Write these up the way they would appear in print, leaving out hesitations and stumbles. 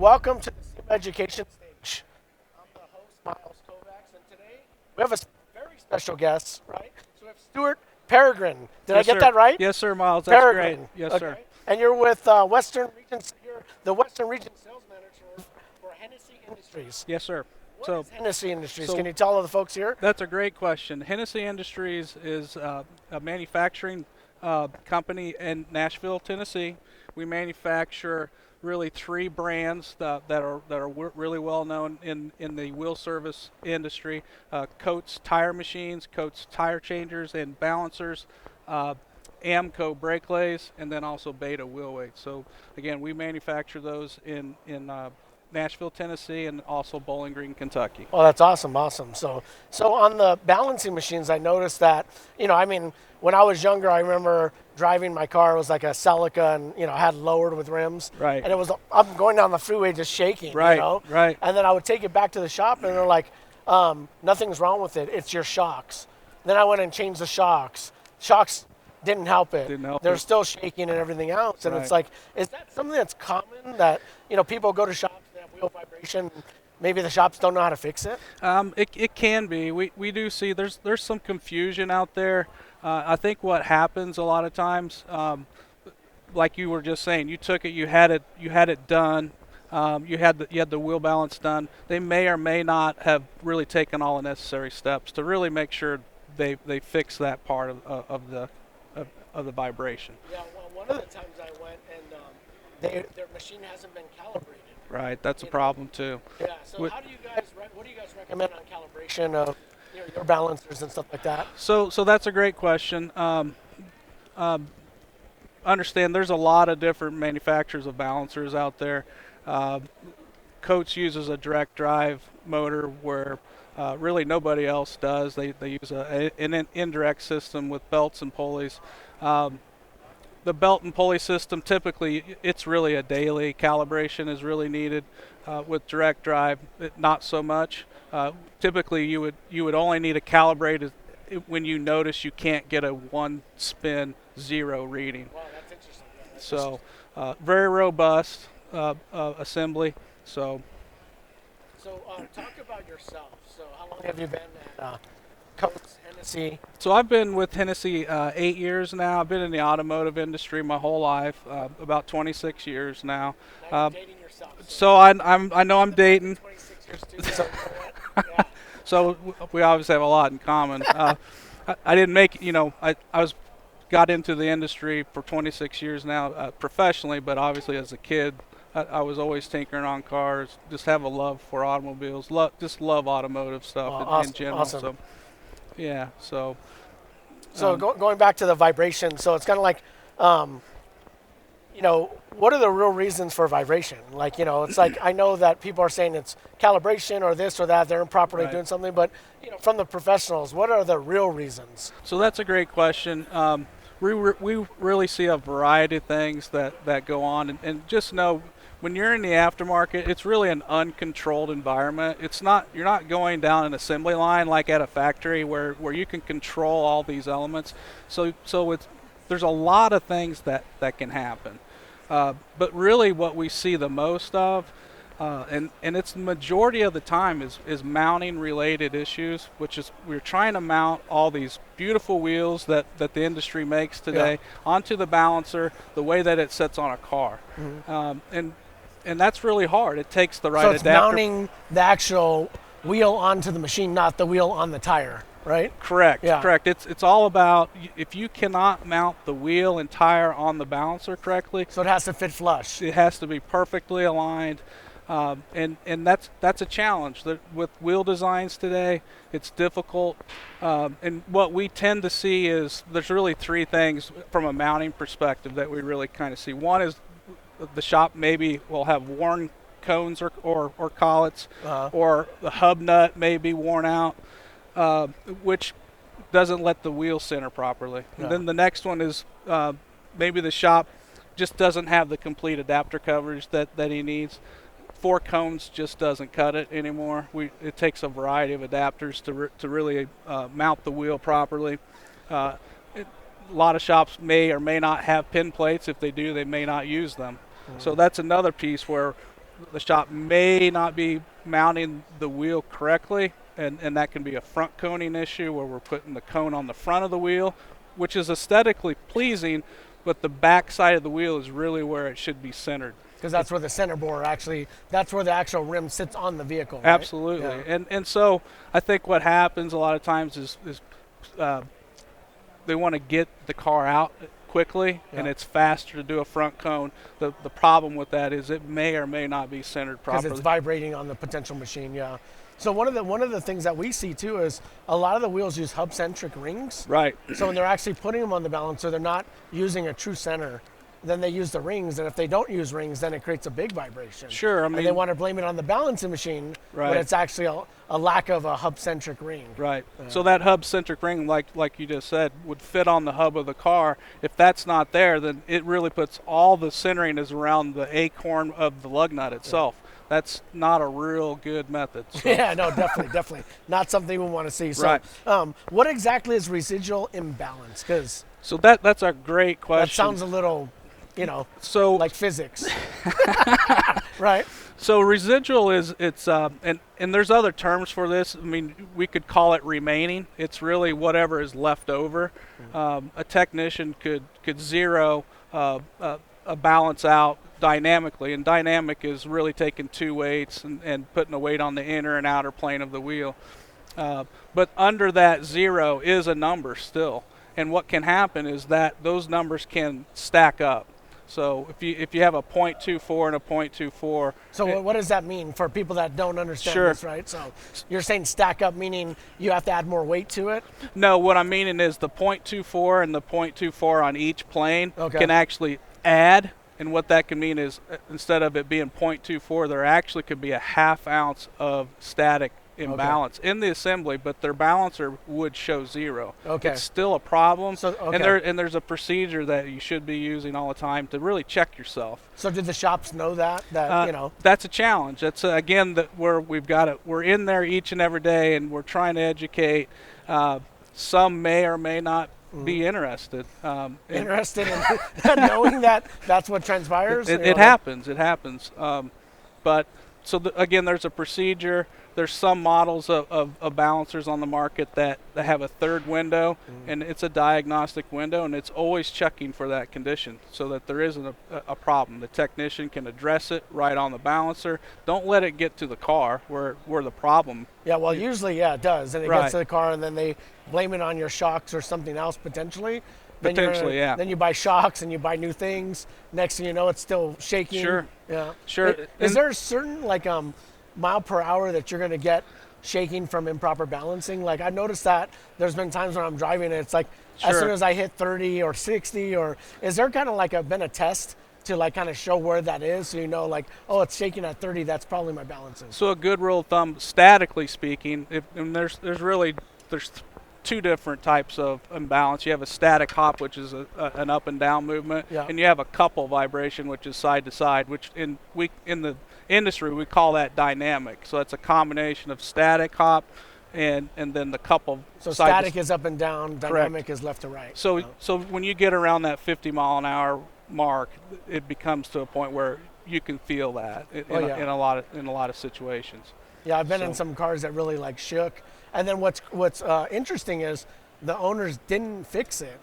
welcome to the SEMA Education Stage. I'm the host, Myles Kovacs, and today we have a very special guest, right? So we have Stewart Peregrine. Did I Yes, get sir. that right? Yes, sir, Miles. That's Peregrine. great. Yes, Okay. sir. And you're with Western Region, you're the Western Region Sales Manager for Hennessy Industries. Yes, sir. What So, is Hennessy Industries? so Can you tell all the folks here? that's a great question. Hennessy Industries is a manufacturing company in Nashville, Tennessee. We manufacture really three brands that are really well known in the wheel service industry: Coates tire machines, Coates tire changers, and balancers. Amco brake lays, and then also Beta wheel weights. So again, we manufacture those in Nashville, Tennessee, and also Bowling Green, Kentucky. Oh, that's awesome, awesome. So on the balancing machines, I noticed that, I mean, when I was younger, I remember driving my car. It was like a Celica, and had lowered with rims. Right. And it was, I'm going down the freeway just shaking. Right, right. And then I would take it back to the shop, and they're like, nothing's wrong with it. It's your shocks. Then I went and changed the shocks. Shocks didn't help it. Didn't help They're it. still shaking and everything else. And it's Right. like, is that something that's common that people go to shops that have wheel vibration? Maybe the shops don't know how to fix it. It can be. We do see there's some confusion out there. I think what happens a lot of times, like you were just saying, you took it, you had it done, you had the wheel balance done. They may or may not have really taken all the necessary steps to really make sure they fix that part of the vibration. Yeah, well, one of the times I went and their machine hasn't been calibrated. Right, that's a You know. problem too. Yeah. So What- what do you guys recommend on calibration of your balancers and stuff like that? So that's a great question. Understand there's a lot of different manufacturers of balancers out there. Coates uses a direct drive motor where really nobody else does. They use an indirect system with belts and pulleys. The belt and pulley system, typically it's really a daily calibration is really needed. With direct drive, not so much. Typically you would only need to calibrate when you notice you can't get a one spin zero reading. Wow, that's interesting. Yeah, that's So very robust assembly. So talk about yourself. So how long have you been at Coates, Hennessy? I've been with Hennessey 8 years now. I've been in the automotive industry my whole life, about 26 years now. Now you're dating yourself. So I know I'm dating. 26 years too. So, yeah. So we obviously have a lot in common. I didn't make, got into the industry for 26 years now professionally, but obviously as a kid, I was always tinkering on cars. Just have a love for automobiles. Just love automotive stuff Awesome, in general. awesome. So yeah. So Going back to the vibration, so it's kind of like, what are the real reasons for vibration? Like, it's like I know that people are saying it's calibration or this or that, they're improperly Right. doing something, but from the professionals, what are the real reasons? So that's a great question. We really see a variety of things that go on, and just know when you're in the aftermarket, it's really an uncontrolled environment. You're not going down an assembly line like at a factory where you can control all these elements. So there's a lot of things that can happen. But really what we see the most of, and it's the majority of the time is mounting related issues, which is we're trying to mount all these beautiful wheels that the industry makes today onto the balancer the way that it sits on a car. And that's really hard. It takes the right So it's adapter. mounting the actual wheel onto the machine, not the wheel on the tire, right? Correct. Yeah. Correct. It's all about if you cannot mount the wheel and tire on the balancer correctly, So it has to fit flush. it has to be perfectly aligned, and that's a challenge. With wheel designs today, it's difficult. And what we tend to see is there's really three things from a mounting perspective that we really kind of see. One is the shop maybe will have worn cones or collets, or the hub nut may be worn out, which doesn't let the wheel center properly. Yeah. And then the next one is maybe the shop just doesn't have the complete adapter coverage that he needs. 4 cones just doesn't cut it anymore. It takes a variety of adapters to really mount the wheel properly. A lot of shops may or may not have pin plates. If they do, they may not use them. So that's another piece where the shop may not be mounting the wheel correctly, and that can be a front coning issue where we're putting the cone on the front of the wheel, which is aesthetically pleasing, but the back side of the wheel is really where it should be centered. Because that's where the center bore actually, that's where the actual rim sits on the vehicle. Right? Absolutely. Yeah. And so I think what happens a lot of times is they want to get the car out quickly, and it's faster to do a front cone. The problem with that is it may or may not be centered properly. Because it's vibrating on the potential machine, yeah. So one of the things that we see too is a lot of the wheels use hub-centric rings. Right. So when they're actually putting them on the balancer, they're not using a true center. Then they use the rings, and if they don't use rings, then it creates a big vibration. Sure, I mean, and they want to blame it on the balancing machine, right, but it's actually a lack of a hub-centric ring. Right. So that hub-centric ring, like you just said, would fit on the hub of the car. If that's not there, then it really puts all the centering is around the acorn of the lug nut itself. Yeah. That's not a real good method. So. Yeah, no, definitely not something we want to see. So, right. What exactly is residual imbalance? So that's a great question. That sounds a little, like physics, right? So residual is and there's other terms for this. I mean, we could call it remaining. It's really whatever is left over. A technician could zero a balance out dynamically, and dynamic is really taking two weights and putting a weight on the inner and outer plane of the wheel. But under that zero is a number still, and what can happen is that those numbers can stack up. So if you have a 0.24 and a 0.24. So what does that mean for people that don't understand sure. this, right? So you're saying stack up, meaning you have to add more weight to it? No, what I'm meaning is the 0.24 and the 0.24 on each plane can actually add. And what that can mean is instead of it being 0.24, there actually could be a ½ ounce of static imbalance in the assembly, but their balancer would show zero. Okay. It's still a problem. So, and there's a procedure that you should be using all the time to really check yourself. So did the shops know that That's a challenge. That's again where we've got it. We're in there each and every day, and we're trying to educate. Some may or may not be interested. Interested in knowing that that's what transpires? It happens. It happens. But so again, there's a procedure. There's some models of balancers on the market that have a third window, and it's a diagnostic window, and it's always checking for that condition so that there isn't a problem. The technician can address it right on the balancer. Don't let it get to the car where the problem. Yeah, well, usually, it does. And it gets to the car, and then they blame it on your shocks or something else potentially. Then you buy shocks and you buy new things. Next thing you know, it's still shaking. Sure. Yeah. Sure. Is there a certain mile per hour that you're going to get shaking from improper balancing? Like I've noticed that there's been times when I'm driving and it's like as soon as I hit 30 or 60, or is there kind of been a test to kind of show where that is, so it's shaking at 30, that's probably my balancing? So a good rule of thumb, statically speaking, there's two different types of imbalance. You have a static hop, which is an up and down movement, and you have a couple vibration, which is side to side, which in the industry we call that dynamic. So it's a combination of static hop and then the couple. So static is up and down, dynamic correct. Is left to right. So when you get around that 50 mile an hour mark, it becomes to a point where you can feel that in a lot of situations. Yeah, I've been in some cars that really shook. And then what's interesting is the owners didn't fix it,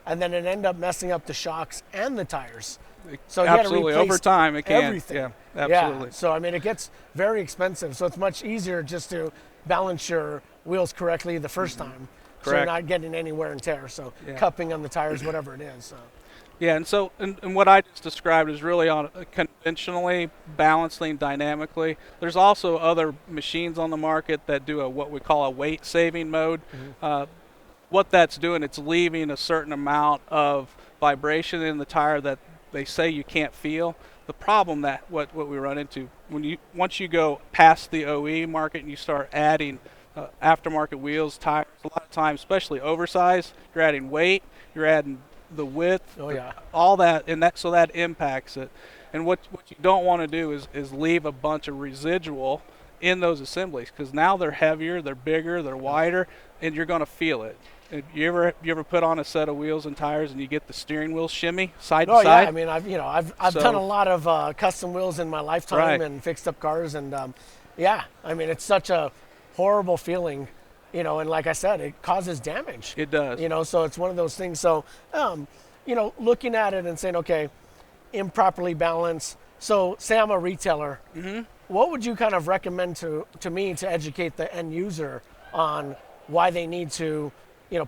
and then it ended up messing up the shocks and the tires. So absolutely, over time it can. Everything. Yeah, absolutely. Yeah. So it gets very expensive. So it's much easier just to balance your wheels correctly the first time, correct. So you're not getting any wear and tear. So cupping on the tires, whatever it is. So. Yeah, and what I just described is really on conventionally balancing dynamically. There's also other machines on the market that do what we call a weight saving mode. What that's doing, it's leaving a certain amount of vibration in the tire that they say you can't feel. The problem that what we run into once you go past the OE market and you start adding aftermarket wheels, tires, a lot of times, especially oversized, you're adding weight, you're adding the width, all that, and so that impacts it. And what you don't want to do is leave a bunch of residual in those assemblies, because now they're heavier, they're bigger, they're wider, and you're going to feel it. You ever put on a set of wheels and tires and you get the steering wheel shimmy side Oh to side? yeah, I mean I've done a lot of custom wheels in my lifetime Right. and fixed up cars, and yeah, I mean it's such a horrible feeling, and like I said, it causes damage. It does. So it's one of those things. So looking at it and saying, okay, improperly balanced. So say I'm a retailer, what would you kind of recommend to me to educate the end user on why they need to,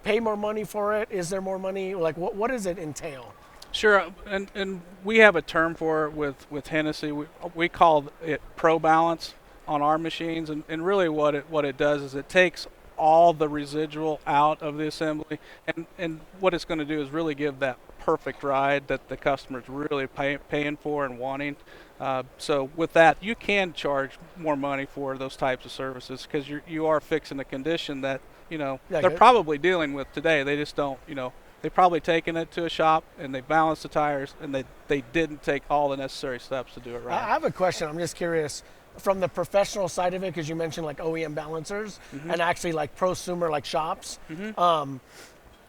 pay more money for it? Is there more money? Like, what does it entail? Sure, and we have a term for it with Hennessy. We call it Pro Balance on our machines, and really what it does is it takes all the residual out of the assembly, and what it's going to do is really give that perfect ride that the customer's really paying for and wanting. So with that, you can charge more money for those types of services because you are fixing a condition that they're probably dealing with today. They just don't, they've probably taken it to a shop and they balanced the tires and they didn't take all the necessary steps to do it right. I have a question. I'm just curious from the professional side of it, because you mentioned like OEM balancers and actually like prosumer like shops.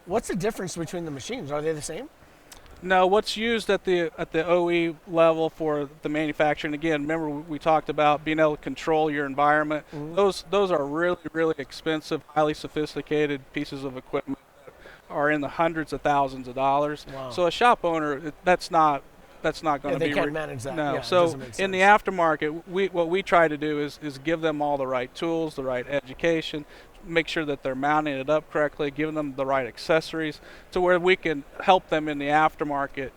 What's the difference between the machines? Are they the same? No, what's used at the OE level for the manufacturing, again, remember we talked about being able to control your environment. Those are really, really expensive, highly sophisticated pieces of equipment that are in the hundreds of thousands of dollars. Wow. So a shop owner, that's not going to be. They can't manage that. No. Yeah, So in the aftermarket, what we try to do is give them all the right tools, the right education, make sure that they're mounting it up correctly, giving them the right accessories to where we can help them in the aftermarket,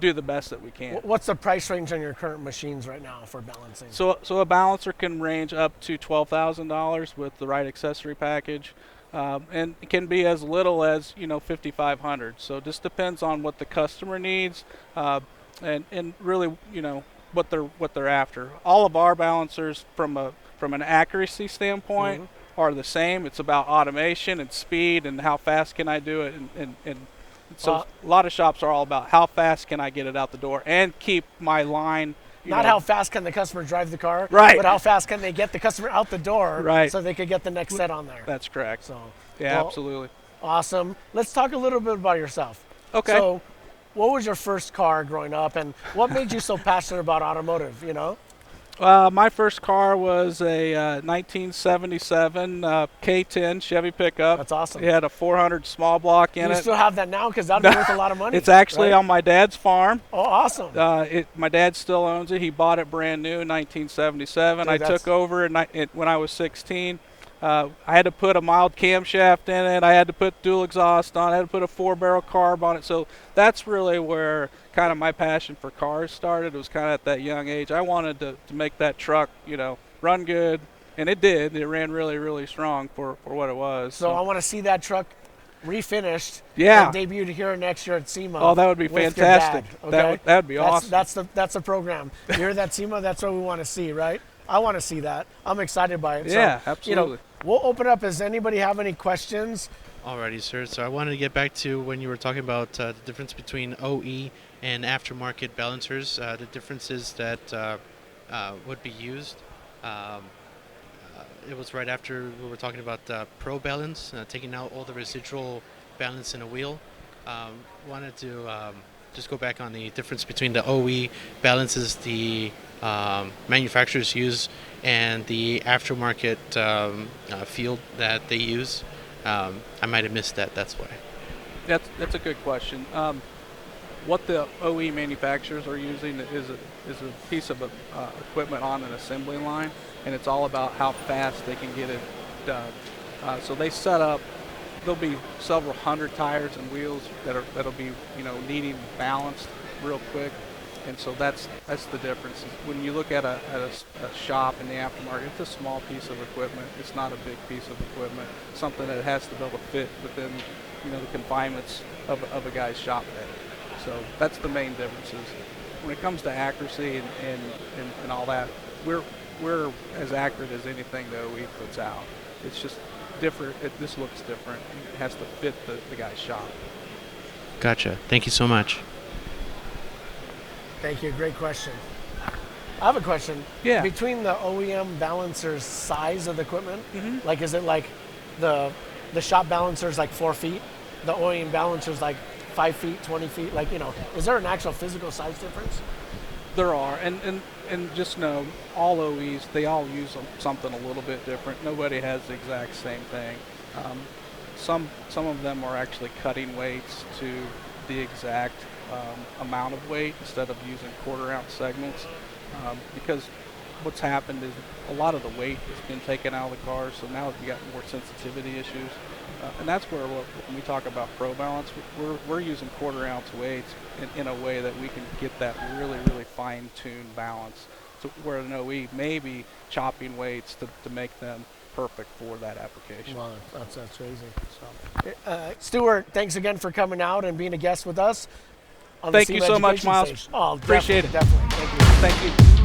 do the best that we can. What's the price range on your current machines right now for balancing? So a balancer can range up to $12,000 with the right accessory package. And it can be as little as $5,500. So it just depends on what the customer needs, and really what they're after. All of our balancers from an accuracy standpoint are the same. It's about automation and speed and how fast can I do it, and so a lot of shops are all about how fast can I get it out the door and keep my line. Not how fast can the customer drive the car, right? But how fast can they get the customer out the door, right? So they could get the next set on there. That's correct. So, yeah, absolutely. Awesome. Let's talk a little bit about yourself. Okay. So, what was your first car growing up, and what made you so passionate about automotive? My first car was a 1977 K10 Chevy pickup. That's awesome. It had a 400 small block in it. You still have that now? Because that would be worth a lot of money. It's actually right? on my dad's farm. Oh, awesome. My dad still owns it. He bought it brand new in 1977. Dude, I took over when I was 16. I had to put a mild camshaft in it. I had to put dual exhaust on it. I had to put a 4-barrel carb on it. So that's really where kind of my passion for cars started. It was kind of at that young age. I wanted to make that truck, run good. And it did. It ran really, really strong for what it was. So I want to see that truck refinished. Yeah. And debuted here next year at SEMA. Oh, that would be fantastic. Okay? That would be awesome. That's the program. You hear that, SEMA? That's what we want to see, right? I want to see that. I'm excited by it. Yeah, so, absolutely. We'll open up. Does anybody have any questions? Alrighty, sir. So I wanted to get back to when you were talking about the difference between OE and aftermarket balancers, the differences that would be used. It was right after we were talking about Pro Balance, taking out all the residual balance in a wheel. Wanted to just go back on the difference between the OE balances the manufacturers use and the aftermarket field that they use. I might have missed that. That's why. That's a good question. What the OE manufacturers are using is a piece of equipment on an assembly line, and it's all about how fast they can get it done. So they set up. There'll be several hundred tires and wheels that'll be needing balanced real quick, and so that's the difference. When you look at a shop in the aftermarket, it's a small piece of equipment. It's not a big piece of equipment. Something that has to be able to fit within the confinements of a guy's shop day. So that's the main differences. When it comes to accuracy and all that, we're as accurate as anything the OE puts out. It's just different. This looks different. It has to fit the guy's shop. Gotcha. Thank you so much. Thank you. Great question. I have a question. Yeah. Between the OEM balancer's size of the equipment, like is it like the the shop balancer is like 4 feet, the OE balancer is like 5 feet, 20 feet. Like, you know, is there an actual physical size difference? There are, and just know, all OEs, they all use something a little bit different. Nobody has the exact same thing. Some of them are actually cutting weights to the exact amount of weight instead of using quarter-ounce segments, because what's happened is a lot of the weight has been taken out of the car, so now you got more sensitivity issues. And that's where when we talk about Pro Balance, we're using quarter-ounce weights in a way that we can get that really, really fine-tuned balance, to where an OE may be chopping weights to make them perfect for that application. Wow, that's crazy. So, Stewart, thanks again for coming out and being a guest with us. On Thank the you SEMA so much, Education Myles. Stage. Oh, Appreciate it. Definitely. Thank you. Thank you.